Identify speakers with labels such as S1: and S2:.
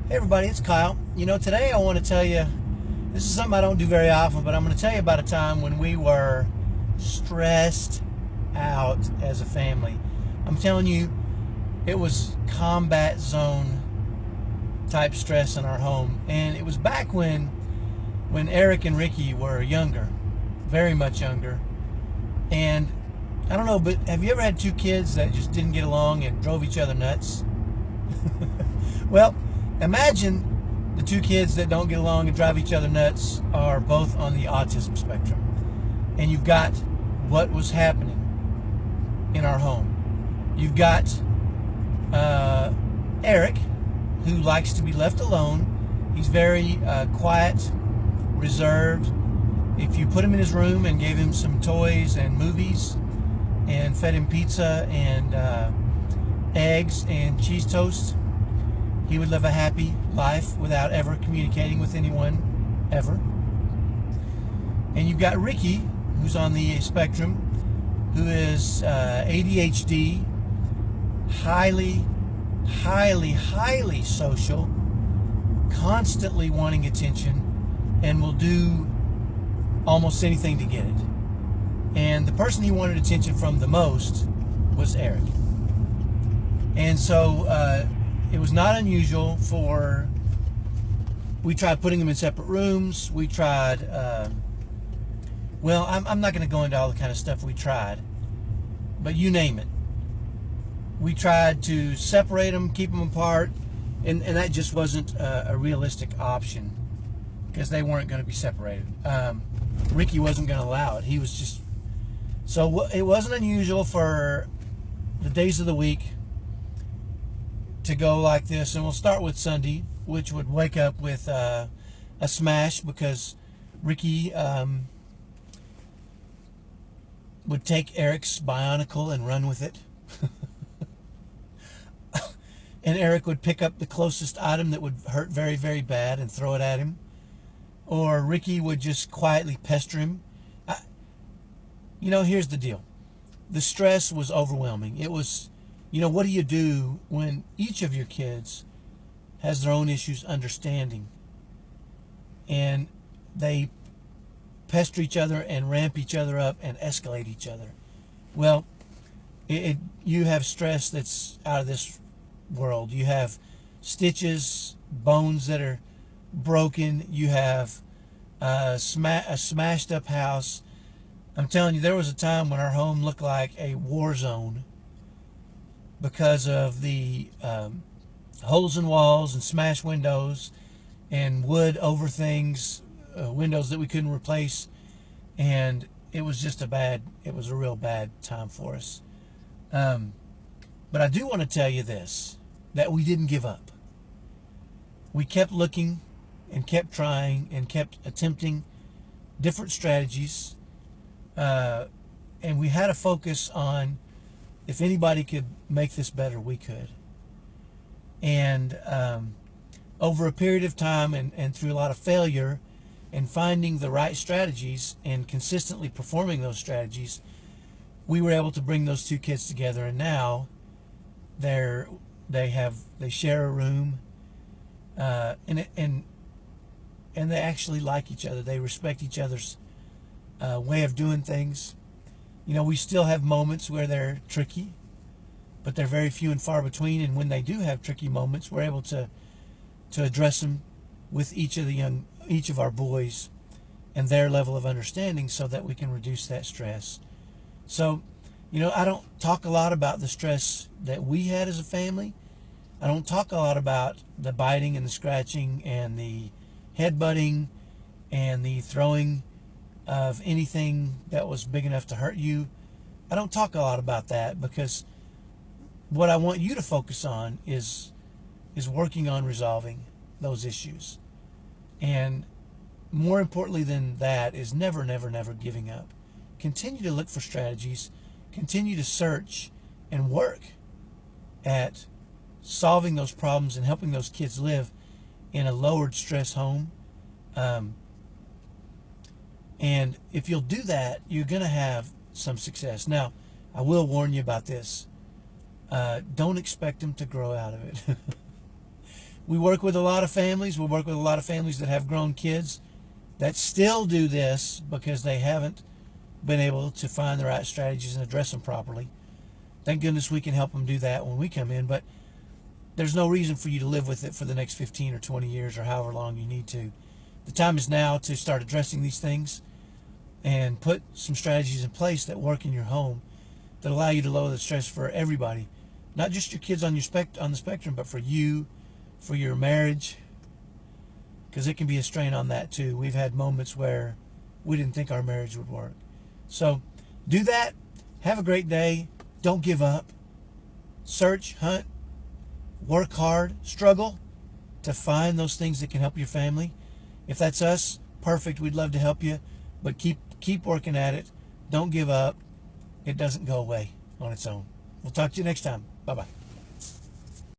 S1: Hey everybody, it's Kyle. Today I want to tell you, this is something I don't do very often, but I'm going to tell you about a time when we were stressed out as a family. I'm telling you, it was combat zone type stress in our home. And it was back when Eric and Ricky were younger, very much younger. And I don't know, but have you ever had two kids that just didn't get along and drove each other nuts? Well, imagine the two kids that don't get along and drive each other nuts are both on the autism spectrum. And you've got what was happening in our home. You've got Eric, who likes to be left alone. He's very quiet, reserved. If you put him in his room and gave him some toys and movies and fed him pizza and eggs and cheese toast, he would live a happy life without ever communicating with anyone, ever. And you've got Ricky, who's on the spectrum, who is ADHD, highly social, constantly wanting attention, and will do almost anything to get it. And the person he wanted attention from the most was Eric. And so it was not unusual we tried putting them in separate rooms. We tried, I'm not going to go into all the kind of stuff we tried, but you name it. We tried to separate them, keep them apart, and that just wasn't a realistic option because they weren't going to be separated. Ricky wasn't going to allow it. He was just... So it wasn't unusual for the days of the week to go like this, and we'll start with Sunday, which would wake up with a smash because Ricky would take Eric's Bionicle and run with it. And Eric would pick up the closest item that would hurt very, very bad and throw it at him. Or Ricky would just quietly pester him. Here's the deal. The stress was overwhelming. It was, what do you do when each of your kids has their own issues understanding and they pester each other and ramp each other up and escalate each other? Well, you have stress that's out of this world. You have stitches, bones that are broken. You have a smashed up house. I'm telling you, there was a time when our home looked like a war zone because of the holes in walls and smashed windows and wood over things, windows that we couldn't replace, and it was just it was a real bad time for us. But I do want to tell you this, that we didn't give up. We kept looking and kept trying and kept attempting different strategies, and we had a focus on, if anybody could make this better, we could. And over a period of time and through a lot of failure and finding the right strategies and consistently performing those strategies, we were able to bring those two kids together. And now they share a room, and they actually like each other. They respect each other's way of doing things. We still have moments where they're tricky, but they're very few and far between. And when they do have tricky moments, we're able to address them with each of our boys and their level of understanding, so that we can reduce that stress. So, I don't talk a lot about the stress that we had as a family. I don't talk a lot about the biting and the scratching and the headbutting and the throwing of anything that was big enough to hurt you. I don't talk a lot about that because what I want you to focus on is working on resolving those issues. And more importantly than that is never giving up. Continue to look for strategies. Continue to search and work at solving those problems and helping those kids live in a lowered stress home. And if you'll do that, you're going to have some success. Now, I will warn you about this. Don't expect them to grow out of it. We work with a lot of families. We work with a lot of families that have grown kids that still do this because they haven't been able to find the right strategies and address them properly. Thank goodness we can help them do that when we come in, but there's no reason for you to live with it for the next 15 or 20 years or however long you need to. The time is now to start addressing these things and put some strategies in place that work in your home that allow you to lower the stress for everybody, not just your kids on the spectrum, but for you, for your marriage, because it can be a strain on that too. We've had moments where we didn't think our marriage would work. So do that. Have a great day. Don't give up. Search, hunt, work hard, struggle to find those things that can help your family. If that's us, perfect. We'd love to help you, but keep working at it. Don't give up. It doesn't go away on its own. We'll talk to you next time. Bye-bye.